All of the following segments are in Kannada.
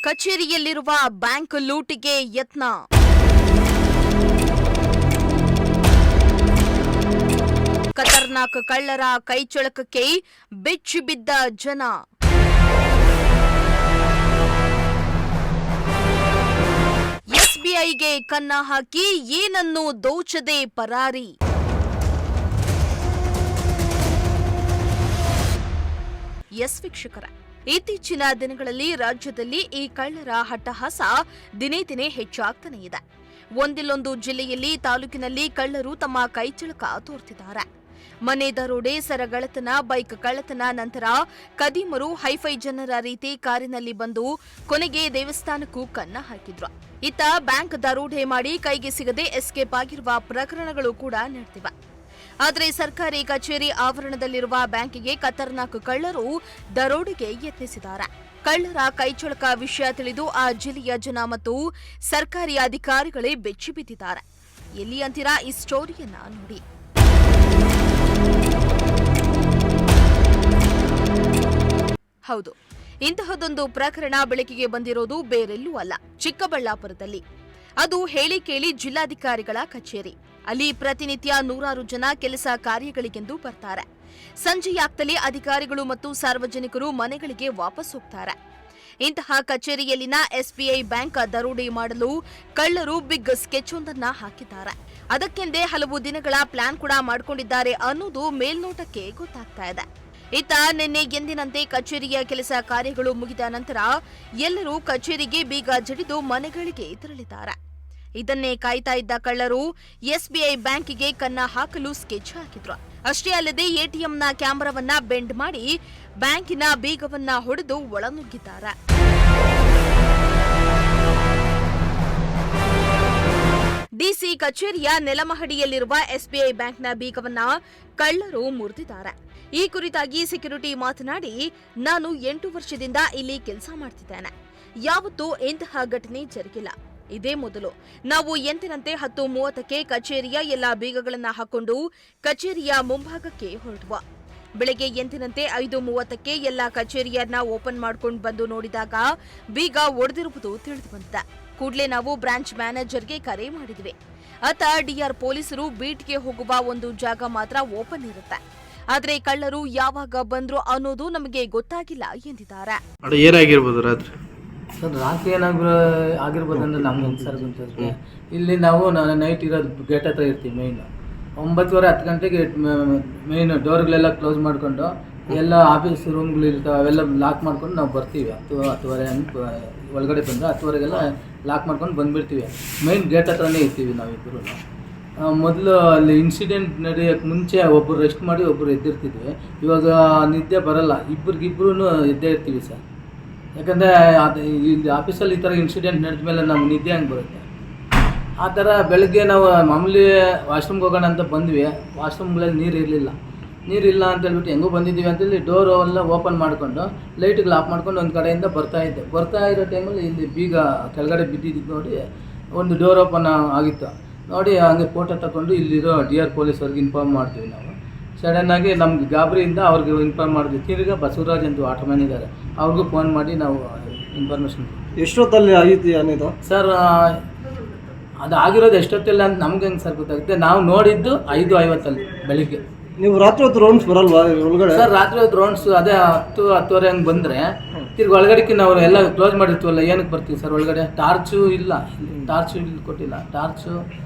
ಕಚೇರಿಯಲ್ಲಿರುವ ಬ್ಯಾಂಕ್ ಲೂಟಿಗೆ ಯತ್ನ. ಖತರ್ನಾಕ್ ಕಳ್ಳರ ಕೈಚಳಕಕ್ಕೆ ಬೆಚ್ಚಿ ಬಿದ್ದ ಜನ. ಎಸ್ಬಿಐಗೆ ಕನ್ನ ಹಾಕಿ ಏನನ್ನೂ ದೋಚದೆ ಪರಾರಿ. ಎಸ್ ವೀಕ್ಷಕರ, ಇತ್ತೀಚಿನ ದಿನಗಳಲ್ಲಿ ರಾಜ್ಯದಲ್ಲಿ ಈ ಕಳ್ಳರ ಹಟ್ಟಹಾಸ ದಿನೇ ದಿನೇ ಹೆಚ್ಚಾಗ್ತಾನೆ ಇದೆ. ಒಂದಿಲ್ಲೊಂದು ಜಿಲ್ಲೆಯಲ್ಲಿ, ತಾಲೂಕಿನಲ್ಲಿ ಕಳ್ಳರು ತಮ್ಮ ಕೈಚಳಕ ತೋರ್ತಿದ್ದಾರೆ. ಮನೆ ದರೋಡೆ, ಸರಗಳತನ, ಬೈಕ್ ಕಳ್ಳತನ, ನಂತರ ಕದೀಮರು ಹೈಫೈ ಜನರ ರೀತಿ ಕಾರಿನಲ್ಲಿ ಬಂದು ಕೊನೆಗೆ ದೇವಸ್ಥಾನಕ್ಕೂ ಕನ್ನ ಹಾಕಿದ್ರು. ಇತ್ತ ಬ್ಯಾಂಕ್ ದರೋಡೆ ಮಾಡಿ ಕೈಗೆ ಸಿಗದೆ ಎಸ್ಕೇಪ್ ಆಗಿರುವ ಪ್ರಕರಣಗಳು ಕೂಡ ನಡೆದಿವೆ. ಆದರೆ ಸರ್ಕಾರಿ ಕಚೇರಿ ಆವರಣದಲ್ಲಿರುವ ಬ್ಯಾಂಕಿಗೆ ಖತರ್ನಾಕ್ ಕಳ್ಳರು ದರೋಡೆಗೆ ಯತ್ನಿಸಿದ್ದಾರೆ. ಕಳ್ಳರ ಕೈಚಳಕ ವಿಷಯ ತಿಳಿದು ಆ ಜಿಲ್ಲೆಯ ಜನ ಮತ್ತು ಸರ್ಕಾರಿ ಅಧಿಕಾರಿಗಳೇ ಬೆಚ್ಚಿ ಬಿದ್ದಿದ್ದಾರೆ. ಎಲ್ಲಿ ಅಂತೀರಾ? ಈ ಸ್ಟೋರಿಯನ್ನ ನೋಡಿ. ಹೌದು, ಇಂತಹದೊಂದು ಪ್ರಕರಣ ಬೆಳಕಿಗೆ ಬಂದಿರೋದು ಬೇರೆಲ್ಲೂ ಅಲ್ಲ, ಚಿಕ್ಕಬಳ್ಳಾಪುರದಲ್ಲಿ. ಅದು ಹೇಳಿ ಕೇಳಿ ಜಿಲ್ಲಾಧಿಕಾರಿಗಳ ಕಚೇರಿ. ಅಲ್ಲಿ ಪ್ರತಿನಿತ್ಯ ನೂರಾರು ಜನ ಕೆಲಸ ಕಾರ್ಯಗಳಿಗೆಂದು ಬರ್ತಾರೆ. ಸಂಜೆಯಾಗ್ತಲೇ ಅಧಿಕಾರಿಗಳು ಮತ್ತು ಸಾರ್ವಜನಿಕರು ಮನೆಗಳಿಗೆ ವಾಪಸ್ ಹೋಗ್ತಾರೆ. ಇಂತಹ ಕಚೇರಿಯಲ್ಲಿನ ಎಸ್ಬಿಐ ಬ್ಯಾಂಕ್ ದರೋಡೆ ಮಾಡಲು ಕಳ್ಳರು ಬಿಗ್ ಸ್ಕೆಚ್ ಒಂದನ್ನ ಹಾಕಿದ್ದಾರೆ. ಅದಕ್ಕೆಂದೇ ಹಲವು ದಿನಗಳ ಪ್ಲಾನ್ ಕೂಡ ಮಾಡಿಕೊಂಡಿದ್ದಾರೆ ಅನ್ನೋದು ಮೇಲ್ನೋಟಕ್ಕೆ ಗೊತ್ತಾಗ್ತಾ ಇದೆ. ಇತ್ತ ನಿನ್ನೆ ಎಂದಿನಂತೆ ಕಚೇರಿಯ ಕೆಲಸ ಕಾರ್ಯಗಳು ಮುಗಿದ ನಂತರ ಎಲ್ಲರೂ ಕಚೇರಿಗೆ ಬೀಗ ಜಡಿದು ಮನೆಗಳಿಗೆ ತೆರಳಿದ್ದಾರೆ. ಇದನ್ನೇ ಕಾಯ್ತಾ ಇದ್ದ ಕಳ್ಳರು ಎಸ್ಬಿಐ ಬ್ಯಾಂಕಿಗೆ ಕನ್ನ ಹಾಕಲು ಸ್ಕೆಚ್ ಹಾಕಿದ್ರು. ಅಷ್ಟೇ ಅಲ್ಲದೆ ಎಟಿಎಂನ ಕ್ಯಾಮೆರಾವನ್ನ ಬೆಂಡ್ ಮಾಡಿ ಬ್ಯಾಂಕಿನ ಬೀಗವನ್ನ ಹೊಡೆದು ಒಳನುಗ್ಗಿದ್ದಾರೆ. ಡಿಸಿ ಕಚೇರಿಯ ನೆಲಮಹಡಿಯಲ್ಲಿರುವ ಎಸ್ಬಿಐ ಬ್ಯಾಂಕ್ನ ಬೀಗವನ್ನ ಕಳ್ಳರು ಮುರಿದಿದ್ದಾರೆ. ಈ ಕುರಿತಾಗಿ ಸೆಕ್ಯೂರಿಟಿ ಮಾತನಾಡಿ, ನಾನು 8 ವರ್ಷದಿಂದ ಇಲ್ಲಿ ಕೆಲಸ ಮಾಡ್ತಿದ್ದೇನೆ. ಯಾವತ್ತೂ ಇಂತಹ ಘಟನೆ ಜರುಗಿಲ್ಲ. ಇದೇ ಮೊದಲು. ನಾವು ಎಂದಿನಂತೆ 10:30ಕ್ಕೆ ಕಚೇರಿಯ ಎಲ್ಲಾ ಬೀಗಗಳನ್ನ ಹಾಕೊಂಡು ಕಚೇರಿಯ ಮುಂಭಾಗಕ್ಕೆ ಹೊರಡುವ. ಬೆಳಗ್ಗೆ ಎಂದಿನಂತೆ 5:30ಕ್ಕೆ ಎಲ್ಲಾ ಕಚೇರಿಯನ್ನ ಓಪನ್ ಮಾಡ್ಕೊಂಡು ಬಂದು ನೋಡಿದಾಗ ಬೀಗ ಒಡೆದಿರುವುದು ತಿಳಿದು ಬಂದಿದೆ. ಕೂಡಲೇ ನಾವು ಬ್ರಾಂಚ್ ಮ್ಯಾನೇಜರ್ಗೆ ಕರೆ ಮಾಡಿದ್ವಿ. ಆತ ಡಿಆರ್ ಪೊಲೀಸರು ಬೀಟ್ಗೆ ಹೋಗುವ ಒಂದು ಜಾಗ ಮಾತ್ರ ಓಪನ್ ಇರುತ್ತೆ. ಆದ್ರೆ ಕಳ್ಳರು ಯಾವಾಗ ಬಂದ್ರು ಅನ್ನೋದು ನಮಗೆ ಗೊತ್ತಾಗಿಲ್ಲ ಎಂದಿದ್ದಾರೆ. ಸರ್ ರಾತ್ರಿ ಆಗಿರ್ಬೋದು ಅಂದ್ರೆ ನಮ್ಗೆ ಹೆಂಗೆ ಸರ್ ಗೊತ್ತಿರುತ್ತೆ. ಇಲ್ಲಿ ನಾವು ನೈಟ್ ಇರೋದು ಗೇಟ್ ಹತ್ರ ಇರ್ತೀವಿ. ಮೈನ್ 9:30 10 ಗಂಟೆಗೆ ಮೈನ್ ಡೋರ್ಗಳೆಲ್ಲ ಕ್ಲೋಸ್ ಮಾಡಿಕೊಂಡು ಎಲ್ಲ ಆಫೀಸ್ ರೂಮ್ಗಳು ಇರ್ತಾವೆ, ಅವೆಲ್ಲ ಲಾಕ್ ಮಾಡ್ಕೊಂಡು ನಾವು ಬರ್ತೀವಿ. 10:30 ಹಂಗೆ ಒಳಗಡೆ ಬಂದರೆ 10:30ಗೆಲ್ಲ ಲಾಕ್ ಮಾಡ್ಕೊಂಡು ಬಂದುಬಿಡ್ತೀವಿ. ಮೈನ್ ಗೇಟ್ ಹತ್ರನೇ ಇರ್ತೀವಿ ನಾವಿಬ್ಬರು. ಮೊದಲು ಅಲ್ಲಿ ಇನ್ಸಿಡೆಂಟ್ ನಡೆಯೋಕ್ಕೆ ಮುಂಚೆ ಒಬ್ಬರು ರೆಸ್ಟ್ ಮಾಡಿ ಒಬ್ಬರು ಎದ್ದಿರ್ತಿದ್ವಿ. ಇವಾಗ ನಿದ್ದೆ ಬರೋಲ್ಲ, ಇಬ್ಬರಿಗಿಬ್ರು ಎದ್ದೇ ಇರ್ತೀವಿ ಸರ್. ಯಾಕಂದರೆ ಅದು ಇಲ್ಲಿ ಆಫೀಸಲ್ಲಿ ಈ ಥರ ಇನ್ಸಿಡೆಂಟ್ ನಡೆದ ಮೇಲೆ ನಮ್ಗೆ ನಿದ್ದೆ ಹಂಗೆ ಬರುತ್ತೆ. ಆ ಥರ ಬೆಳಗ್ಗೆ ನಾವು ಮಾಮೂಲಿ ವಾಶ್ರೂಮ್ಗೆ ಹೋಗೋಣ ಅಂತ ಬಂದ್ವಿ. ವಾಶ್ರೂಮ್ಗಳಲ್ಲಿ ನೀರಿಲ್ಲ ಅಂತೇಳ್ಬಿಟ್ಟು ಹೆಂಗೂ ಬಂದಿದ್ದೀವಿ ಅಂತೇಳಿ ಡೋರ್ ಎಲ್ಲ ಓಪನ್ ಮಾಡಿಕೊಂಡು ಲೈಟ್ಗಳು ಆಫ್ ಮಾಡ್ಕೊಂಡು ಒಂದು ಕಡೆಯಿಂದ ಬರ್ತಾ ಇರೋ ಟೈಮಲ್ಲಿ ಇಲ್ಲಿ ಬೀಗ ಕೆಳಗಡೆ ಬಿದ್ದಿದ್ದು ನೋಡಿ ಒಂದು ಡೋರ್ ಓಪನ್ ಆಗಿತ್ತು. ನೋಡಿ ಹಂಗೆ ಫೋಟೋ ತಗೊಂಡು ಇಲ್ಲಿರೋ ಡಿಆರ್ ಪೊಲೀಸವ್ರಿಗೆ ಇನ್ಫಾರ್ಮ್ ಮಾಡ್ತೀವಿ ನಾವು. ಸಡನ್ನಾಗಿ ನಮ್ಗೆ ಗಾಬರಿಯಿಂದ ಅವ್ರಿಗೆ ಇನ್ಫಾರ್ಮ್ ಮಾಡಿದ್ವಿ. ತಿರ್ಗಿ ಬಸವರಾಜ್ ಅಂತ ಆಟೋಮ್ಯಾನ್ ಇದ್ದಾರೆ, ಅವ್ರಿಗೂ ಫೋನ್ ಮಾಡಿ ನಾವು ಇನ್ಫಾರ್ಮೇಷನ್. ಎಷ್ಟೊತ್ತಲ್ಲಿ ಆಗಿತ್ತು ಅನ್ನೋದು ಸರ್? ಅದು ಆಗಿರೋದು ಎಷ್ಟೊತ್ತಿಲ್ಲ ಅಂತ ನಮ್ಗೆ ಹೆಂಗೆ ಸರ್ ಗೊತ್ತಾಗುತ್ತೆ? ನಾವು ನೋಡಿದ್ದು 5:50 ಬೆಳಿಗ್ಗೆ. ನೀವು ರಾತ್ರಿ ಹೊತ್ತು ರೌಂಡ್ಸ್ ಬರಲ್ವಾ ಒಳಗಡೆ? ಸರ್ ರಾತ್ರಿ ಹೊತ್ತು ರೌಂಡ್ಸ್ ಅದೇ 10-10:30 ಹಂಗೆ ಬಂದರೆ ತಿರ್ಗಿ ಒಳಗಡೆಗೆ ನಾವು ಎಲ್ಲ ಕ್ಲೋಸ್ ಮಾಡಿರ್ತೀವಲ್ಲ, ಏನಕ್ಕೆ ಬರ್ತೀವಿ ಸರ್ ಒಳಗಡೆ? ಟಾರ್ಚು ಇಲ್ಲಿ ಕೊಟ್ಟಿಲ್ಲ. ಟಾರ್ಚು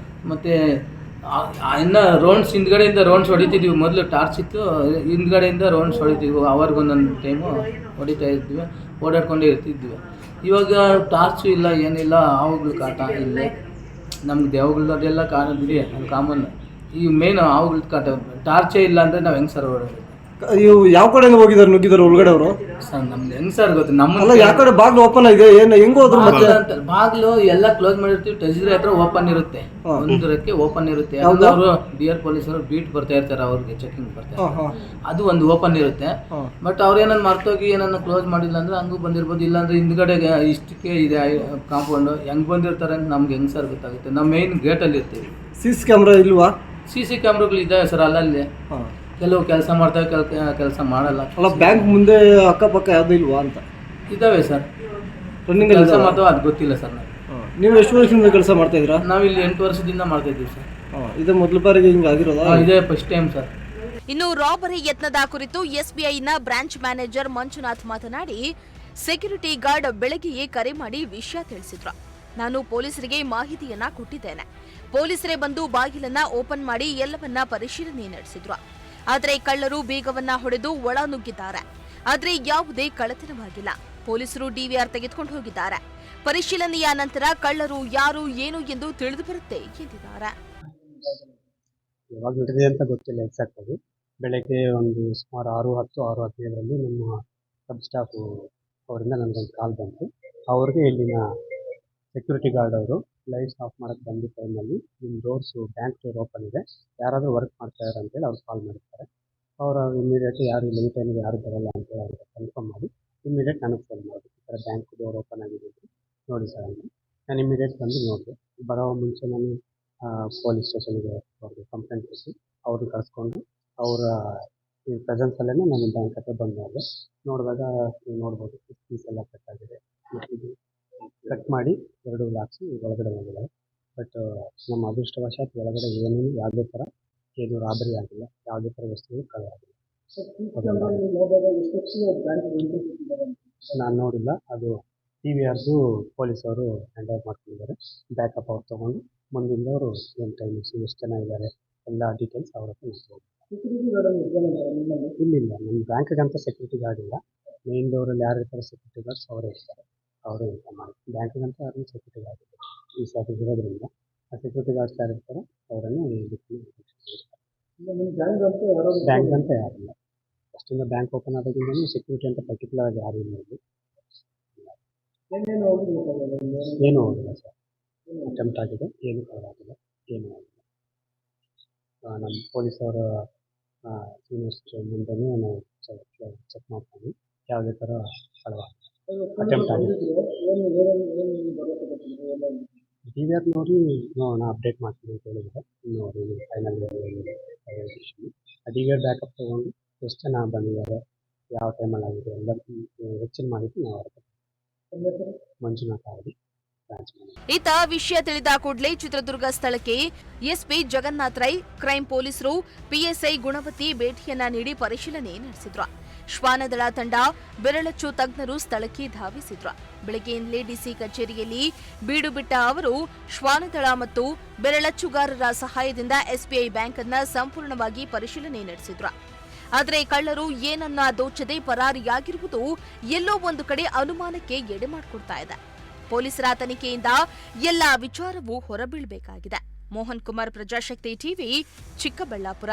ಮತ್ತು ಇನ್ನು ರೌಂಡ್ಸ್ ಹಿಂದ್ಗಡೆಯಿಂದ ರೌಂಡ್ಸ್ ಹೊಡಿತಿದ್ವಿ. ಮೊದಲು ಟಾರ್ಚ್ ಇತ್ತು, ಹಿಂದ್ಗಡೆಯಿಂದ ರೌಂಡ್ಸ್ ಹೊಡಿತಿದ್ವಿ. ಅವ್ರಿಗೊಂದೊಂದು ಟೈಮು ಹೊಡಿತಾ ಇರ್ತೀವಿ, ಓಡಾಡ್ಕೊಂಡೇ ಇರ್ತಿದ್ವಿ. ಇವಾಗ ಟಾರ್ಚು ಇಲ್ಲ, ಏನಿಲ್ಲ. ಹಾವುಗಳು ಕಾಟ ಇಲ್ಲಿ ನಮ್ಗೆ ದೇವಗಳದೆಲ್ಲ ಕಾಣಿದ್ವಿ, ಅದು ಕಾಮನ್. ಈ ಮೇನ್ ಹಾವುಗಳ ಕಾಟ. ಟಾರ್ಚೇ ಇಲ್ಲ ಅಂದರೆ ನಾವು ಹೆಂಗೆ ಸರ್ ಓಡಾಡೋದು? ಇವು ಯಾವ ಕಡೆಯಿಂದ ನುಗ್ಗಿದ್ದಾರೆ ಒಳಗಡೆ ಅವರು? ಸರ್ ನಮ್ಗೆ ಹೆಂಗೆ ಸರ್ ಗೊತ್ತು? ನಮ್ಮ ಯಾವ ಕಡೆ ಬಾಗ್ಲು ಓಪನ್ ಆಗಿದೆ, ಏನು ಹೆಂಗೆ ಹೋದ್ರು? ಮತ್ತೆ ಬಾಗ್ಲು ಎಲ್ಲ ಕ್ಲೋಸ್ ಮಾಡಿರ್ತೀವಿ. ಟ್ರೆಜರಿ ಹತ್ರ ಓಪನ್ ಇರುತ್ತೆ, ಒಂದರಕ್ಕೆ ಓಪನ್ ಇರುತ್ತೆ. ಅವರು ಡಿಆರ್ ಪೊಲೀಸರು ಬೀಟ್ ಬರ್ತಾ ಇರ್ತಾರೆ, ಅವ್ರಿಗೆ ಚೆಕಿಂಗ್ ಬರ್ತಾರೆ, ಅದು ಒಂದು ಓಪನ್ ಇರುತ್ತೆ. ಬಟ್ ಅವ್ರು ಏನನ್ನ ಮರ್ತೋಗಿ ಏನನ್ನ ಕ್ಲೋಸ್ ಮಾಡಿಲ್ಲ ಅಂದ್ರೆ ಹಂಗೂ ಬಂದಿರ್ಬೋದು. ಇಲ್ಲಾಂದ್ರೆ ಹಿಂದ್ಗಡೆ ಇಷ್ಟಕ್ಕೆ ಇದೆ ಕಾಂಪೌಂಡ್, ಹೆಂಗ್ ಬಂದಿರ್ತಾರೆ ಅಂತ ನಮ್ಗೆ ಹೆಂಗ್ ಸರ್ ಗೊತ್ತಾಗುತ್ತೆ? ನಾವು ಮೇನ್ ಗೇಟಲ್ಲಿ ಇರ್ತೀವಿ. CC ಕ್ಯಾಮ್ರಾ ಇಲ್ವಾ? CC ಕ್ಯಾಮ್ರಾಗಳು ಇದಾವೆ ಸರ್ ಅಲ್ಲಲ್ಲಿ. ಕೆಲವು ಕೆಲಸ ಮಾಡ್ತವೆ, ಕೆಲಸ ಮಾಡಲ್ಲ. ಅಲ್ಲ ಬ್ಯಾಂಕ್ ಮುಂದೆ ಅಕ್ಕಪಕ್ಕ ಯಾವುದೂ ಇಲ್ವಾ ಅಂತ? ಇದ್ದಾವೆ ಸರ್. ರನ್ನಿಂಗ್ ಕೆಲಸ ಮಾತ್ರ ಅದು ಗೊತ್ತಿಲ್ಲ ಸರ್ ನಾವು. ನೀವು ಎಷ್ಟು ವರ್ಷದಿಂದ ಕೆಲಸ ಮಾಡ್ತಾ ಇದ್ದೀರಾ? ನಾವಿಲ್ಲಿ 8 ವರ್ಷದಿಂದ ಮಾಡ್ತಾ ಇದ್ದೀವಿ ಸರ್. ಇದು ಮೊದಲ ಬಾರಿಗೆ ಹಿಂಗೆ ಆಗಿರೋದಾ? ಇದೇ ಫಸ್ಟ್ ಟೈಮ್ ಸರ್. ಇನ್ನು ರಾಬರಿ ಯತ್ನದ ಕುರಿತು ಎಸ್ಬಿಐನ ಬ್ರಾಂಚ್ ಮ್ಯಾನೇಜರ್ ಮಂಜುನಾಥ್ ಮಾತನಾಡಿ, ಸೆಕ್ಯೂರಿಟಿ ಗಾರ್ಡ್ ಬೆಳಗ್ಗೆಯೇ ಕರೆ ಮಾಡಿ ವಿಷಯ ತಿಳಿಸಿದ್ರು. ನಾನು ಪೊಲೀಸರಿಗೆ ಮಾಹಿತಿಯನ್ನ ಕೊಟ್ಟಿದ್ದೇನೆ. ಪೊಲೀಸರೇ ಬಂದು ಬಾಗಿಲನ್ನ ಓಪನ್ ಮಾಡಿ ಎಲ್ಲವನ್ನ ಪರಿಶೀಲನೆ ನಡೆಸಿದ್ರು. ಆದರೆ ಕಳ್ಳರು ಬೀಗವನ್ನ ಹೊಡೆದು ಒಳ ನುಗ್ಗಿದ್ದಾರೆ. ಆದರೆ ಯಾವುದೇ ಕಳ್ಳತನವಾಗಿಲ್ಲ. ಪೊಲೀಸರು ಡಿವಿಆರ್ ತೆಗೆದುಕೊಂಡು ಹೋಗಿದ್ದಾರೆ. ಪರಿಶೀಲನೆಯ ನಂತರ ಕಳ್ಳರು ಯಾರು ಏನು ಎಂದು ತಿಳಿದು ಬರುತ್ತೆ ಎಂದಿದ್ದಾರೆ. ಯಾವಾಗ ನಡೆದಿದೆ ಅಂತ ಗೊತ್ತಿಲ್ಲ ಎಕ್ಸಾಕ್ಟ್ ಆಗಿ. ಬೆಳಗ್ಗೆ ಒಂದು ಸುಮಾರು 6:10, 6:15ರಲ್ಲಿ ನಮ್ಮ ಸಬ್ ಸ್ಟಾಫ್ ಅವರಿಂದ ನನಗೊಂದು ಕಾಲ್ ಬಂತು. ಅವ್ರಿಗೆ ಇಲ್ಲಿನ ಸೆಕ್ಯೂರಿಟಿ ಗಾರ್ಡ್ ಅವರು ಲೈಟ್ಸ್ ಆಫ್ ಮಾಡೋಕ್ಕೆ ಬಂದ ಟೈಮಲ್ಲಿ ನಿಮ್ಮ ಡೋರ್ಸು ಬ್ಯಾಂಕ್ ಡೋರ್ ಓಪನ್ ಇದೆ, ಯಾರಾದರೂ ವರ್ಕ್ ಮಾಡ್ತಾ ಇದ್ದಾರೆ ಅಂತೇಳಿ ಅವ್ರು ಕಾಲ್ ಮಾಡಿರ್ತಾರೆ. ಅವರು ಇಮಿಡಿಯೇಟ್ಲಿ ಯಾರು ಇಲ್ಲ, ಈ ಟೈಮಿಗೆ ಯಾರು ಬರೋಲ್ಲ ಅಂತೇಳಿ ಅವ್ರಿಗೆ ಕನ್ಫರ್ಮ್ ಮಾಡಿ ಇಮಿಡಿಯೇಟ್ ನನಗೆ ಫೋನ್ ಮಾಡಿದ್ರು. ಈ ಥರ ಬ್ಯಾಂಕ್ ಡೋರ್ ಓಪನ್ ಆಗಿದೆ ನೋಡಿ ಸರ್ ಅಂತ. ನಾನು ಇಮಿಡಿಯೇಟ್ ಬಂದು ನೋಡಿದೆ. ಬರೋ ಮುಂಚೆ ನಾನು ಪೊಲೀಸ್ ಸ್ಟೇಷನ್ಗೆ ಅವ್ರಿಗೆ ಕಂಪ್ಲೇಂಟ್ ಕೊಟ್ಟು ಅವ್ರನ್ನ ಕರೆಸ್ಕೊಂಡು ಅವರ ಪ್ರೆಸೆನ್ಸಲ್ಲೇ ನಾನು ಬ್ಯಾಂಕ್ ಹತ್ರ ಬಂದು ನೋಡಿದಾಗ ನೀವು ನೋಡ್ಬೋದು ಫೀಸ್ ಎಲ್ಲ ಕಟ್ ಆಗಿದೆ. ಇದು ಕಟ್ ಮಾಡಿ 2 ಲಾಕ್ಸ್ ಒಳಗಡೆ ಹೋಗಿದ್ದಾರೆ. ಬಟ್ ನಮ್ಮ ಅದೃಷ್ಟವಶಾತ್ ಒಳಗಡೆ ಏನೂ ಯಾವುದೇ ಥರ ಏನು ರಾಬರಿ ಆಗಿಲ್ಲ, ಯಾವುದೇ ಥರ ವಸ್ತುಗಳು ಕಳ್ಳಾಗಿಲ್ಲ. ನಾನು ನೋಡಿಲ್ಲ, ಅದು ಟಿವಿಆರ್ದು ಪೊಲೀಸವರು ಹ್ಯಾಂಡ್ ಓವರ್ ಮಾಡ್ಕೊಂಡಿದ್ದಾರೆ. ಬ್ಯಾಕಪ್ ಅವ್ರು ತೊಗೊಂಡು ಮುಂದಿಂದವರು ಏನು ಟೈಮಿಂಗ್ಸ್, ಎಷ್ಟು ಜನ ಇದ್ದಾರೆ ಎಲ್ಲ ಡೀಟೇಲ್ಸ್ ಅವ್ರ ಹತ್ರ ಇಸ್ಕೊಂಡು. ಇಲ್ಲಿಲ್ಲ, ನಮ್ಮ ಬ್ಯಾಂಕ್ಗಂತ ಸೆಕ್ಯೂರಿಟಿ ಗಾರ್ಡ್ ಇಲ್ಲ. ಮೇನ್ ಡೋರಲ್ಲಿ ಯಾರು ಇರ್ತಾರೆ ಸೆಕ್ಯೂರಿಟಿ ಗಾರ್ಡ್ಸ್ ಅವರೇ ಇರ್ತಾರೆ, ಅವರೇ ಇನ್ಫಾರ್ಮ್ ಮಾಡಿ. ಬ್ಯಾಂಕ್ಗಂತ ಯಾರು ಸೆಕ್ಯೂರಿಟಿ ಗಾರ್ಡ್ ಇದೆ ಈ ಸರ್ವಿಸ್ ಇರೋದ್ರಿಂದ ಆ ಸೆಕ್ಯೂರಿಟಿ ಗಾರ್ಡ್ಸ್ ಯಾರು ಇರ್ತಾರೆ ಅವರನ್ನೇ ಬ್ಯಾಂಕ್ಗಂತ ಯಾರಿಲ್ಲ. ಫಸ್ಟಿಂದ ಬ್ಯಾಂಕ್ ಓಪನ್ ಆದಾಗಿಂದಲೂ ಸೆಕ್ಯೂರಿಟಿ ಅಂತ ಪರ್ಟಿಕ್ಯುಲರ್ ಆಗಿ ಯಾರು ಇಲ್ಲ. ಏನೂ ಹೋಗಿಲ್ಲ ಸರ್, ಅಟೆಂಪ್ಟ್ ಆಗಿದೆ, ಏನೂ ಕಳ್ಳಾಗಿಲ್ಲ, ಏನೂ ಆಗಿಲ್ಲ. ನಮ್ಮ ಪೊಲೀಸವರ ಸೀನಿಯರ್ಸ್ ಮುಂದೆನೇ ನಾವು ಚೆಕ್ ಮಾಡ್ತೀವಿ, ಯಾವುದೇ ಥರ ಅಟೆಂಪ್ಟ್ ಆಗಿದೆ. ಡಿವಿಆರ್ ನೋಡಿ ನಾನು ಅಪ್ಡೇಟ್ ಮಾಡ್ತೀನಿ ಅಂತ ಹೇಳಿದರೆ, ಇನ್ನು ಅವರು ಫೈನಲ್ ಡಿವಿಆರ್ ಬ್ಯಾಕಪ್ ತೊಗೊಂಡು ಎಷ್ಟು ಜನ ಬಂದಿದ್ದಾರೆ, ಯಾವ ಟೈಮಲ್ಲಿ ಆಗಿದೆ ಎಲ್ಲ ಹೆಚ್ಚಿನ ಮಾಹಿತಿ ನಾವು ಅವ್ರಿಗೆ ಮಂಜುನಾಥ್ ಅವರಿಗೆ. ಈತ ವಿಷಯ ತಿಳಿದ ಕೂಡಲೇ ಚಿತ್ರದುರ್ಗ ಸ್ಥಳಕ್ಕೆ ಎಸ್ಪಿ ಜಗನ್ನಾಥ್ ರೈ, ಕ್ರೈಂ ಪೊಲೀಸರು, ಪಿಎಸ್ಐ ಗುಣವತಿ ಭೇಟಿಯನ್ನ ನೀಡಿ ಪರಿಶೀಲನೆ ನಡೆಸಿದ್ರು. ಶ್ವಾನದಳ ತಂಡ, ಬೆರಳಚ್ಚು ತಜ್ಞರು ಸ್ಥಳಕ್ಕೆ ಧಾವಿಸಿದ್ರು. ಬೆಳಗ್ಗೆಯಿಂದಲೇ ಡಿಸಿ ಕಚೇರಿಯಲ್ಲಿ ಬೀಡು ಬಿಟ್ಟ ಅವರು ಶ್ವಾನದಳ ಮತ್ತು ಬೆರಳಚ್ಚುಗಾರರ ಸಹಾಯದಿಂದ ಎಸ್ಬಿಐ ಬ್ಯಾಂಕ್ ಅನ್ನ ಸಂಪೂರ್ಣವಾಗಿ ಪರಿಶೀಲನೆ ನಡೆಸಿದ್ರು. ಆದರೆ ಕಳ್ಳರು ಏನನ್ನ ದೋಚದೆ ಪರಾರಿಯಾಗಿರುವುದು ಎಲ್ಲೋ ಒಂದು ಕಡೆ ಅನುಮಾನಕ್ಕೆ ಎಡೆ ಮಾಡಿಕೊಡ್ತಾ ಇದೆ. ಪೊಲೀಸರ ತನಿಖೆಯಿಂದ ಎಲ್ಲಾ ವಿಚಾರವೂ ಹೊರಬೀಳಬೇಕಾಗಿದೆ. ಮೋಹನ್ ಕುಮಾರ್, ಪ್ರಜಾಶಕ್ತಿ ಟಿವಿ, ಚಿಕ್ಕಬಳ್ಳಾಪುರ.